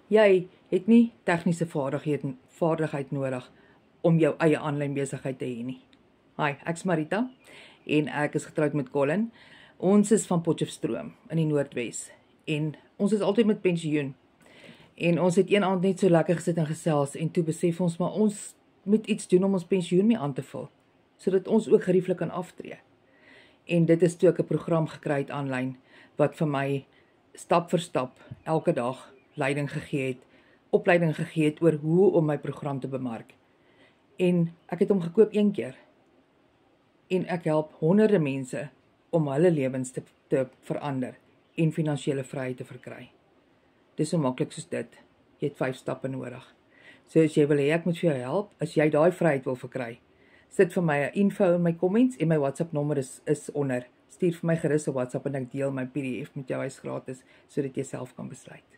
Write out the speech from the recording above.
Jy het nie tegniese vaardigheid nodig om jou eie aanlyn besigheid te hê nie. Hi, ek's Marita en ek is getroud met Colin. Ons is van Potchefstroom in die Noordwes en ons is altyd met pensioen. En ons het een aand net so lekker gesit en gesels en toe besef ons maar ons moet iets doen om ons pensioen mee aan te vul, sodat ons ook gerieflik kan aftree. En dit is toe ek 'n program gekry het aanlyn wat vir my stap vir stap elke dag opleiding gegee het oor hoe om my program te bemark. En ek het hom gekoop een keer. En ek help honderde mense om hulle lewens te verander en finansiële vryheid te verkry. Dis so maklik soos dit. Jy het 5 stappe nodig. So as jy wil hê ek moet vir jou help, as jy daai vryheid wil verkry, sit vir my 'n info in my comments en my WhatsApp nommer is onder. Stuur vir my gerus 'n WhatsApp en ek deel my PDF met jou, hy's gratis, sodat jy self kan besluit.